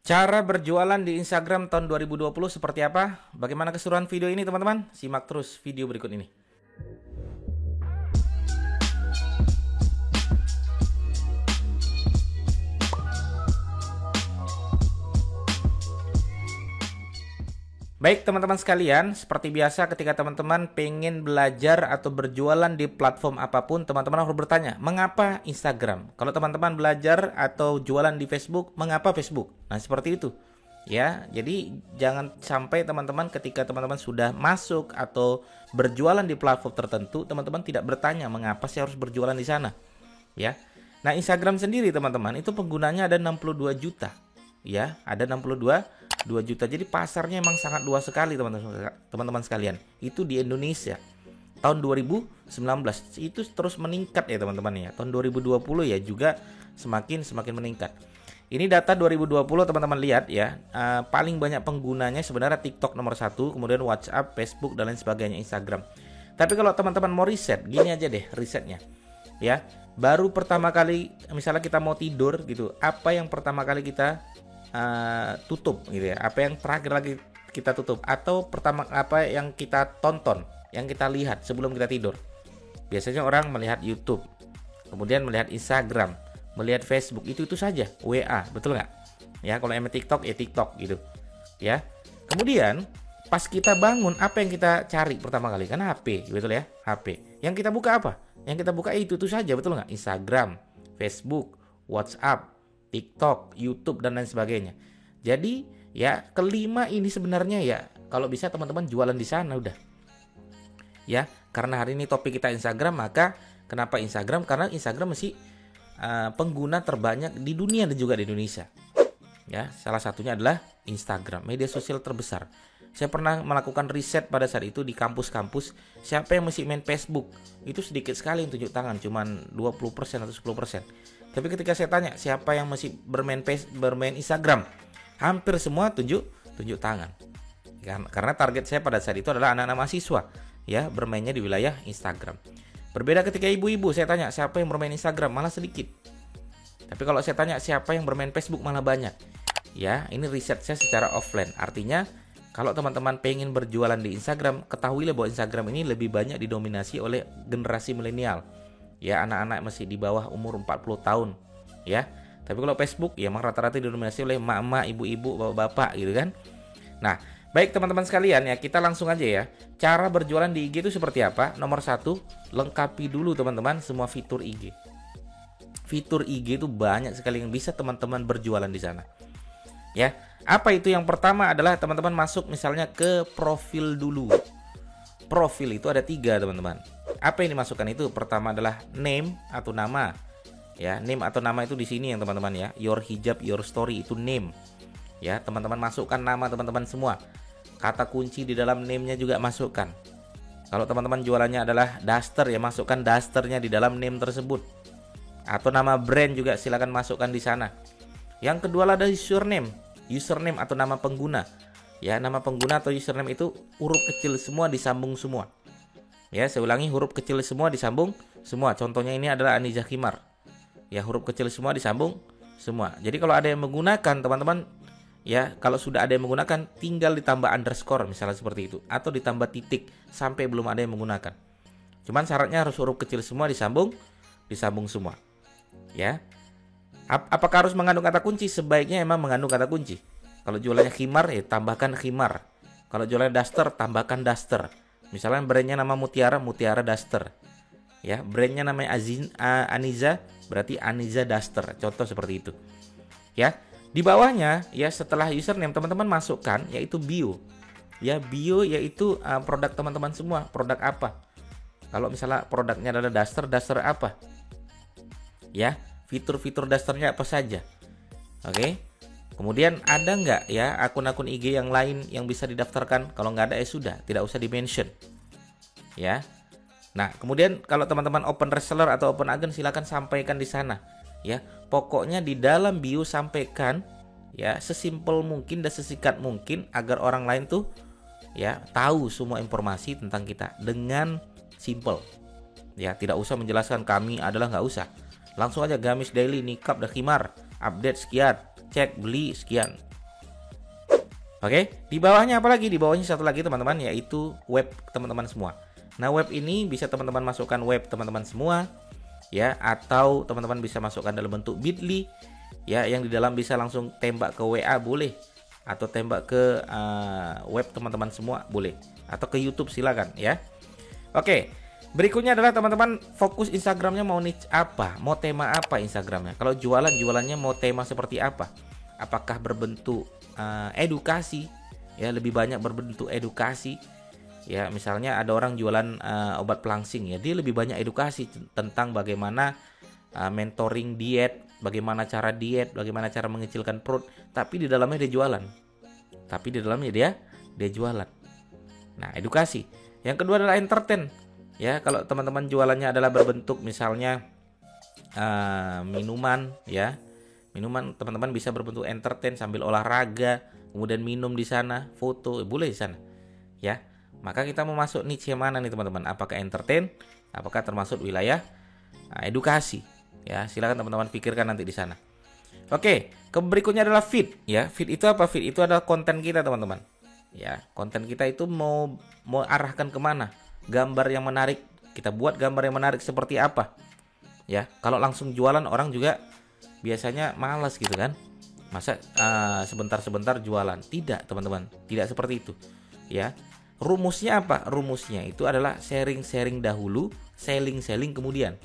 Cara berjualan di Instagram tahun 2020 seperti apa? Bagaimana keseruan video ini teman-teman? Simak terus video berikut ini. Baik teman-teman sekalian, seperti biasa ketika teman-teman pengen belajar atau berjualan di platform apapun, teman-teman harus bertanya, mengapa Instagram? Kalau teman-teman belajar atau jualan di Facebook, mengapa Facebook? Nah, seperti itu. Ya, jadi jangan sampai teman-teman ketika teman-teman sudah masuk atau berjualan di platform tertentu, teman-teman tidak bertanya, mengapa saya harus berjualan di sana? Ya. Nah, Instagram sendiri teman-teman, itu penggunanya ada 62 juta. Ya, ada 62 juta. Jadi pasarnya emang sangat luas sekali teman-teman sekalian. Itu di Indonesia. Tahun 2019 itu terus meningkat ya teman-teman ya. Tahun 2020 ya juga semakin meningkat. Ini data 2020 teman-teman lihat ya. Paling banyak penggunanya sebenarnya TikTok nomor 1, kemudian WhatsApp, Facebook dan lain sebagainya, Instagram. Tapi kalau teman-teman mau riset, gini aja deh risetnya. Ya, baru pertama kali misalnya kita mau tidur gitu, apa yang pertama kali kita tutup gitu ya, apa yang terakhir lagi kita tutup, atau pertama apa yang kita tonton, yang kita lihat sebelum kita tidur. Biasanya orang melihat YouTube, kemudian melihat Instagram, melihat Facebook, itu saja. WA, betul nggak? Ya, kalau emang TikTok ya TikTok gitu ya. Kemudian pas kita bangun, apa yang kita cari pertama kali? Kan HP, betul ya, HP. Yang kita buka apa? Yang kita buka itu saja, betul nggak? Instagram, Facebook, WhatsApp, TikTok, YouTube dan lain sebagainya. Jadi ya kelima ini sebenarnya ya kalau bisa teman-teman jualan di sana udah. Ya, karena hari ini topik kita Instagram, maka kenapa Instagram? Karena Instagram masih pengguna terbanyak di dunia dan juga di Indonesia. Ya, salah satunya adalah Instagram, media sosial terbesar. Saya pernah melakukan riset pada saat itu di kampus-kampus, siapa yang masih main Facebook? Itu sedikit sekali yang tunjuk tangan, cuman 20% atau 10%. Tapi ketika saya tanya siapa yang masih bermain Instagram, hampir semua tunjuk tangan. Karena target saya pada saat itu adalah anak-anak mahasiswa, ya, bermainnya di wilayah Instagram. Berbeda ketika ibu-ibu, saya tanya siapa yang bermain Instagram, malah sedikit. Tapi kalau saya tanya siapa yang bermain Facebook, malah banyak. Ya, ini riset saya secara offline. Artinya kalau teman-teman pengen berjualan di Instagram, ketahuilah bahwa Instagram ini lebih banyak didominasi oleh generasi milenial. Ya, anak-anak masih di bawah umur 40 tahun. Ya. Tapi kalau Facebook ya memang rata-rata didominasi oleh emak-emak, ibu-ibu, bapak-bapak gitu kan. Nah, baik teman-teman sekalian ya, kita langsung aja ya. Cara berjualan di IG itu seperti apa? Nomor 1, lengkapi dulu teman-teman semua fitur IG. Fitur IG itu banyak sekali yang bisa teman-teman berjualan di sana. Ya, apa itu? Yang pertama adalah teman-teman masuk misalnya ke profil dulu. Profil itu ada 3 teman-teman. Apa yang dimasukkan itu? Pertama adalah name atau nama. Ya, name atau nama itu di sini yang teman-teman ya. Your hijab, your story itu name. Ya, teman-teman masukkan nama teman-teman semua. Kata kunci di dalam name-nya juga masukkan. Kalau teman-teman jualannya adalah daster ya, masukkan dasternya di dalam name tersebut. Atau nama brand juga silakan masukkan di sana. Yang kedua adalah username atau nama pengguna. Ya, nama pengguna atau username itu huruf kecil semua disambung semua. Ya, saya ulangi, huruf kecil semua disambung semua. Contohnya ini adalah Aniza Khimar. Ya, huruf kecil semua disambung semua. Jadi kalau ada yang menggunakan teman-teman, ya kalau sudah ada yang menggunakan tinggal ditambah underscore misalnya seperti itu, atau ditambah titik sampai belum ada yang menggunakan. Cuman syaratnya harus huruf kecil semua disambung semua. Ya. Apakah harus mengandung kata kunci? Sebaiknya emang mengandung kata kunci. Kalau jualannya khimar ya tambahkan khimar. Kalau jualannya daster tambahkan daster. Misalnya brandnya nama Mutiara Daster. Ya, brandnya namanya Aniza, berarti Aniza Duster. Contoh seperti itu. Ya, di bawahnya ya setelah username teman-teman masukkan yaitu bio. Ya, bio yaitu produk teman-teman semua. Produk apa? Kalau misalnya produknya adalah daster apa? Ya, fitur-fitur dasternya apa saja. Oke. Kemudian ada nggak ya akun-akun IG yang lain yang bisa didaftarkan? Kalau nggak ada ya sudah, tidak usah di-mention. Ya. Nah, kemudian kalau teman-teman open reseller atau open agent silakan sampaikan di sana. Ya, pokoknya di dalam bio sampaikan ya sesimpel mungkin dan sesingkat mungkin agar orang lain tuh ya tahu semua informasi tentang kita dengan simple. Ya, tidak usah menjelaskan kami adalah, nggak usah. Langsung aja Gamis Daily, Nikab dan Khimar, update sekian, cek beli sekian. Oke, di bawahnya apa lagi? Di bawahnya satu lagi teman-teman, yaitu web teman-teman semua. Nah, web ini bisa teman-teman masukkan web teman-teman semua, ya, atau teman-teman bisa masukkan dalam bentuk Bitly, ya, yang di dalam bisa langsung tembak ke WA boleh, atau tembak ke web teman-teman semua boleh, atau ke YouTube silakan, ya. Oke, berikutnya adalah teman-teman fokus Instagramnya mau niche apa, mau tema apa Instagramnya. Kalau jualannya mau tema seperti apa? Apakah berbentuk edukasi, ya, lebih banyak berbentuk edukasi, ya, misalnya ada orang jualan obat pelangsing, ya, dia lebih banyak edukasi tentang bagaimana mentoring diet, bagaimana cara diet, bagaimana cara mengecilkan perut, tapi di dalamnya dia jualan, dia jualan. Nah, edukasi. Yang kedua adalah entertain, ya. Kalau teman-teman jualannya adalah berbentuk misalnya minuman, ya, minuman, teman-teman bisa berbentuk entertain sambil olahraga, kemudian minum di sana, foto, boleh di sana, ya. Maka kita mau masuk niche yang mana nih teman-teman? Apakah entertain? Apakah termasuk wilayah edukasi? Ya, silakan teman-teman pikirkan nanti di sana. Oke, berikutnya adalah feed, ya. Feed itu apa? Feed itu adalah konten kita teman-teman. Ya, konten kita itu mau arahkan kemana? Gambar yang menarik, kita buat gambar yang menarik seperti apa? Ya, kalau langsung jualan orang juga biasanya malas gitu kan, masa sebentar-sebentar jualan. Tidak teman-teman, tidak seperti itu, ya. Rumusnya apa? Rumusnya itu adalah sharing dahulu, selling kemudian.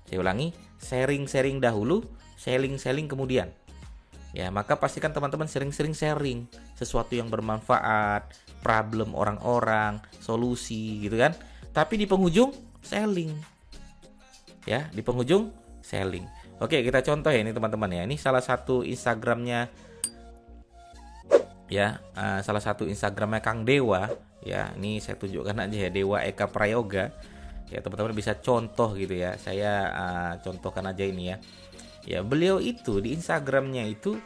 Saya ulangi, sharing dahulu, selling kemudian, ya. Maka pastikan teman-teman sering-sering sharing sesuatu yang bermanfaat, problem orang-orang, solusi gitu kan, tapi di penghujung selling, ya, di penghujung selling. Oke, kita contoh ya ini teman-teman, ya. Ini salah satu Instagramnya, ya, salah satu Instagramnya Kang Dewa, ya. Ini saya tunjukkan aja ya, Dewa Eka Prayoga, ya. Teman-teman bisa contoh gitu ya. Saya contohkan aja ini, ya. Ya, beliau itu di Instagramnya itu,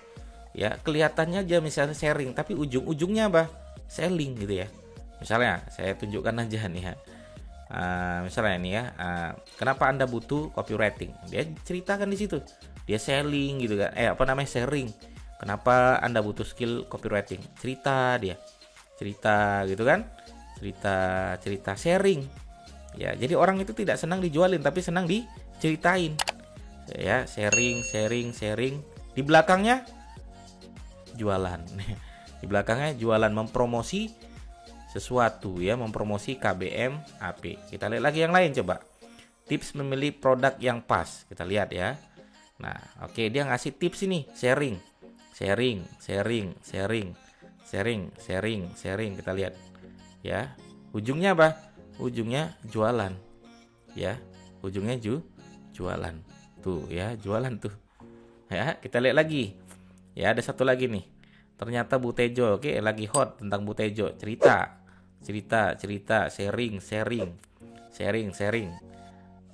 ya, kelihatannya aja misalnya sharing, tapi ujung-ujungnya apa? Selling gitu ya. Misalnya saya tunjukkan aja nih, ya. Misalnya ini, ya, kenapa Anda butuh copywriting? Dia ceritakan di situ. Dia selling gitu kan. Sharing. Kenapa Anda butuh skill copywriting? Cerita gitu kan. Cerita sharing. Ya, jadi orang itu tidak senang dijualin tapi senang diceritain. Ya, sharing. Di belakangnya jualan. Di belakangnya jualan, mempromosi sesuatu, ya, mempromosi KBM AP. Kita lihat lagi yang lain coba. Tips memilih produk yang pas. Kita lihat ya. Nah, oke, dia ngasih tips ini, sharing. Kita lihat. Ya. Ujungnya apa? Ujungnya jualan. Ya, ujungnya jualan. Tuh, ya, jualan tuh. Ya, kita lihat lagi. Ya, ada satu lagi nih. Ternyata Bu Tejo, oke, lagi hot tentang Bu Tejo. Cerita, sharing.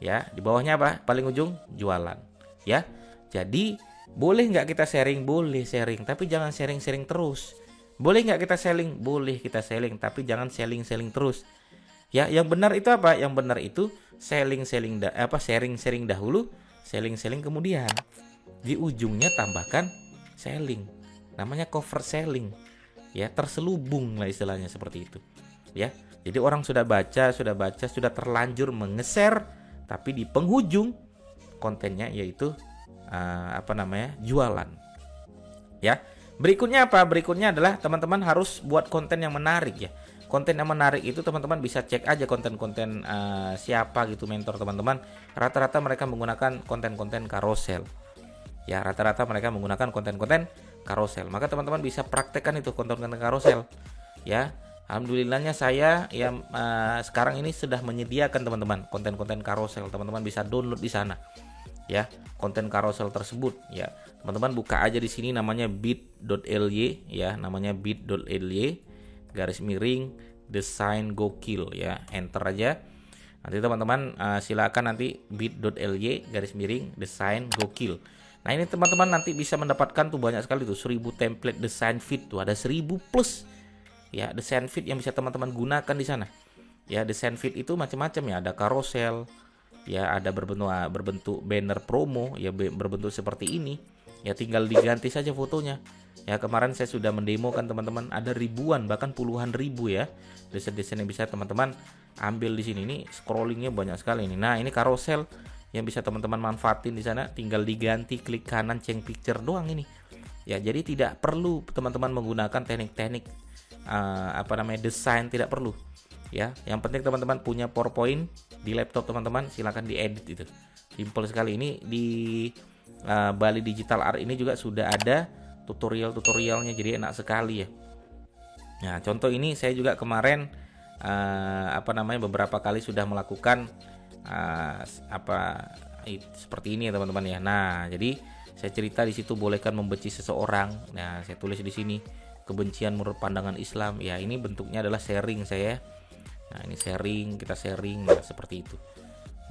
Ya, di bawahnya apa? Paling ujung jualan. Ya. Jadi, boleh nggak kita sharing? Boleh sharing, tapi jangan sharing terus. Boleh nggak kita selling? Boleh kita selling, tapi jangan selling terus. Ya, yang benar itu apa? Yang benar itu sharing dahulu, selling kemudian. Di ujungnya tambahkan selling. Namanya cover selling. Ya, terselubung lah istilahnya seperti itu. Ya. Jadi orang sudah baca, sudah terlanjur menge-share, tapi di penghujung kontennya yaitu jualan. Ya. Berikutnya apa? Berikutnya adalah teman-teman harus buat konten yang menarik, ya. Konten yang menarik itu teman-teman bisa cek aja konten-konten siapa gitu mentor teman-teman. Rata-rata mereka menggunakan konten-konten carousel. Ya, rata-rata mereka menggunakan konten-konten carousel. Maka teman-teman bisa praktekkan itu konten-konten carousel. Ya, alhamdulillahnya saya sekarang ini sudah menyediakan teman-teman konten-konten carousel. Teman-teman bisa download di sana. Ya, konten carousel tersebut. Ya, teman-teman buka aja di sini namanya bit.ly, ya, namanya bit.ly _design gokil, ya. Enter aja. Nanti teman-teman silakan nanti bit.ly _design gokil. Nah, ini teman-teman nanti bisa mendapatkan tuh banyak sekali tuh 1000 template design feed tuh, ada 1000 plus, ya, design feed yang bisa teman-teman gunakan di sana. Ya, design feed itu macam-macam, ya, ada carousel, ya, ada berbentuk banner promo, ya, berbentuk seperti ini, Ya tinggal diganti saja fotonya. Ya kemarin saya sudah mendemokan teman-teman, ada ribuan bahkan puluhan ribu ya desain-desain yang bisa teman-teman ambil di sini. Ini scrollingnya banyak sekali ini. Nah, ini carousel yang bisa teman-teman manfaatin di sana, tinggal diganti klik kanan change picture doang ini. Ya, jadi tidak perlu teman-teman menggunakan teknik-teknik desain, tidak perlu. Ya, yang penting teman-teman punya PowerPoint di laptop teman-teman, silakan diedit itu. Simple sekali. Ini di Bali Digital Art ini juga sudah ada tutorialnya, jadi enak sekali ya. Nah, contoh ini saya juga kemarin beberapa kali sudah melakukan seperti ini ya teman-teman ya. Nah, jadi saya cerita di situ, bolehkan membenci seseorang. Nah, saya tulis di sini kebencian menurut pandangan Islam. Ya, ini bentuknya adalah sharing saya. Nah, ini kita sharing, nah, seperti itu.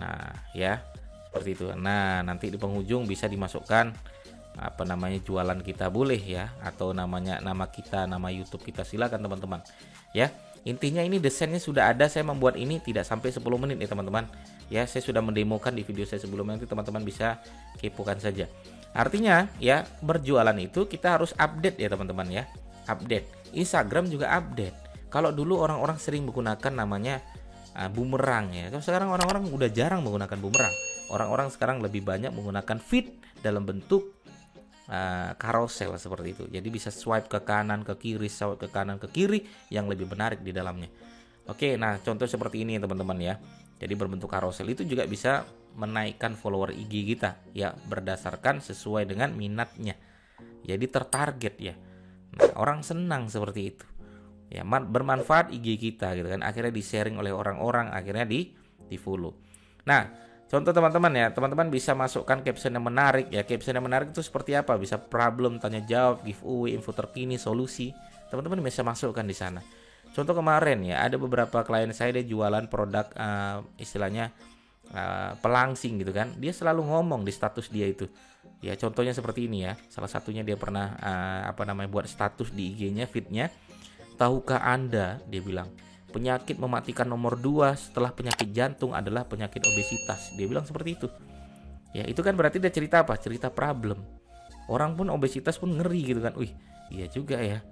Nah, ya, seperti itu. Nah, nanti di penghujung bisa dimasukkan jualan kita boleh ya, atau nama kita, nama YouTube kita, silakan teman-teman. Ya, intinya ini desainnya sudah ada, saya membuat ini tidak sampai 10 menit ya teman-teman. Ya, saya sudah mendemokan di video saya sebelumnya, nanti teman-teman bisa kepokan saja. Artinya ya, berjualan itu kita harus update ya teman-teman ya. Update. Instagram juga update. Kalau dulu orang-orang sering menggunakan namanya bumerang ya. Sekarang orang-orang udah jarang menggunakan bumerang. Orang-orang sekarang lebih banyak menggunakan feed dalam bentuk carousel seperti itu. Jadi bisa swipe ke kanan, ke kiri, swipe ke kanan, ke kiri, yang lebih menarik di dalamnya. Oke, nah contoh seperti ini teman-teman ya. Jadi berbentuk carousel itu juga bisa menaikkan follower IG kita ya, berdasarkan sesuai dengan minatnya. Jadi tertarget ya. Nah, orang senang seperti itu. Ya, bermanfaat IG kita gitu kan. Akhirnya di-sharing oleh orang-orang, akhirnya di-follow. Nah, contoh teman-teman ya, teman-teman bisa masukkan caption yang menarik ya. Caption yang menarik itu seperti apa? Bisa problem, tanya jawab, giveaway, info terkini, solusi. Teman-teman bisa masukkan di sana. Contoh kemarin ya, ada beberapa klien saya, dia jualan produk pelangsing gitu kan. Dia selalu ngomong di status dia itu. Ya, contohnya seperti ini ya. Salah satunya dia pernah buat status di IG-nya, feed-nya. Tahukah Anda, dia bilang, penyakit mematikan nomor 2 setelah penyakit jantung adalah penyakit obesitas. Dia bilang seperti itu. Ya, itu kan berarti dia cerita apa? Cerita problem. Orang pun obesitas pun ngeri gitu kan. Wih, iya juga ya.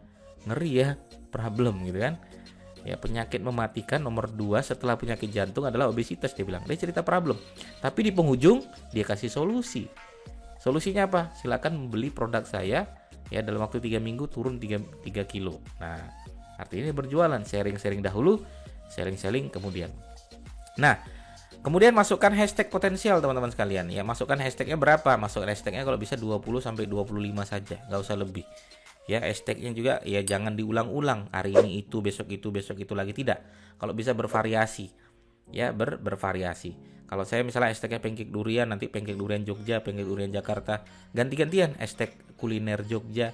Ngeri ya, problem gitu kan. Ya, penyakit mematikan nomor 2 setelah penyakit jantung adalah obesitas, dia bilang. Dia cerita problem. Tapi di penghujung dia kasih solusi. Solusinya apa? Silakan membeli produk saya ya, dalam waktu 3 minggu turun 3 kilo. Nah, artinya berjualan, sharing dahulu, sharing kemudian. Nah, kemudian masukkan hashtag potensial teman-teman sekalian. Ya, masukkan hashtagnya berapa? Masukkan hashtagnya kalau bisa 20 sampai 25 saja, nggak usah lebih. Ya, hashtagnya juga ya jangan diulang-ulang. Hari ini itu, besok itu lagi, tidak. Kalau bisa bervariasi. Ya, bervariasi. Kalau saya misalnya hashtagnya pancake durian, nanti pancake durian Jogja, pancake durian Jakarta. Ganti-gantian hashtag kuliner Jogja.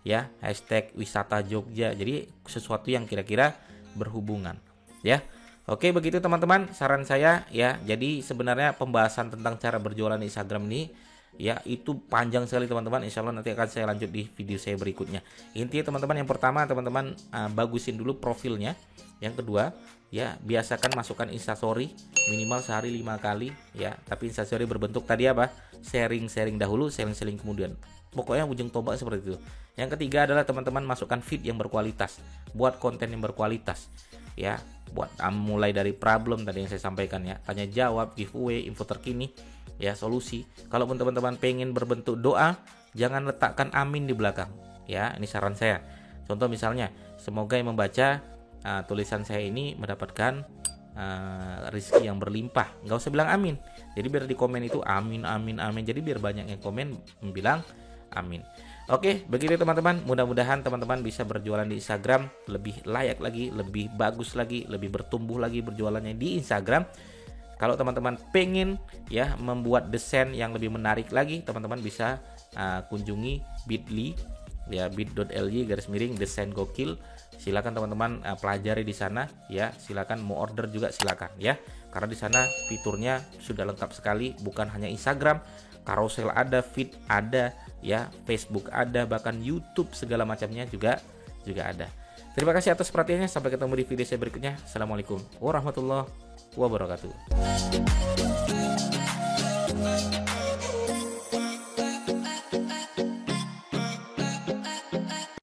Ya, hashtag wisata Jogja. Jadi sesuatu yang kira-kira berhubungan ya. Oke, begitu teman-teman saran saya ya. Jadi sebenarnya pembahasan tentang cara berjualan di Instagram ini ya, itu panjang sekali teman-teman. Insya Allah nanti akan saya lanjut di video saya berikutnya. Intinya teman-teman, yang pertama teman-teman bagusin dulu profilnya. Yang kedua ya, biasakan masukkan instastory minimal sehari 5 kali ya. Tapi instastory berbentuk tadi apa? Sharing dahulu, sharing kemudian. Pokoknya ujung tombak seperti itu. Yang ketiga adalah teman-teman masukkan feed yang berkualitas. Buat konten yang berkualitas. Ya, buat mulai dari problem tadi yang saya sampaikan ya. Tanya jawab, giveaway, info terkini, ya, solusi. Kalaupun teman-teman pengen berbentuk doa, jangan letakkan amin di belakang. Ya, ini saran saya. Contoh misalnya, semoga yang membaca tulisan saya ini mendapatkan rezeki yang berlimpah. Nggak usah bilang amin. Jadi biar di komen itu amin. Jadi biar banyak yang komen bilang amin. Oke, begitu teman-teman. Mudah-mudahan teman-teman bisa berjualan di Instagram lebih layak lagi, lebih bagus lagi, lebih bertumbuh lagi berjualannya di Instagram. Kalau teman-teman pengen ya membuat desain yang lebih menarik lagi, teman-teman bisa kunjungi bit.ly ya, bit.ly/desain gokil. Silakan teman-teman pelajari di sana ya. Silakan mau order juga silakan ya. Karena di sana fiturnya sudah lengkap sekali, bukan hanya Instagram, carousel ada, feed ada ya, Facebook ada, bahkan YouTube segala macamnya juga ada. Terima kasih atas perhatiannya. Sampai ketemu di video saya berikutnya. Assalamualaikum warahmatullahi wabarakatuh.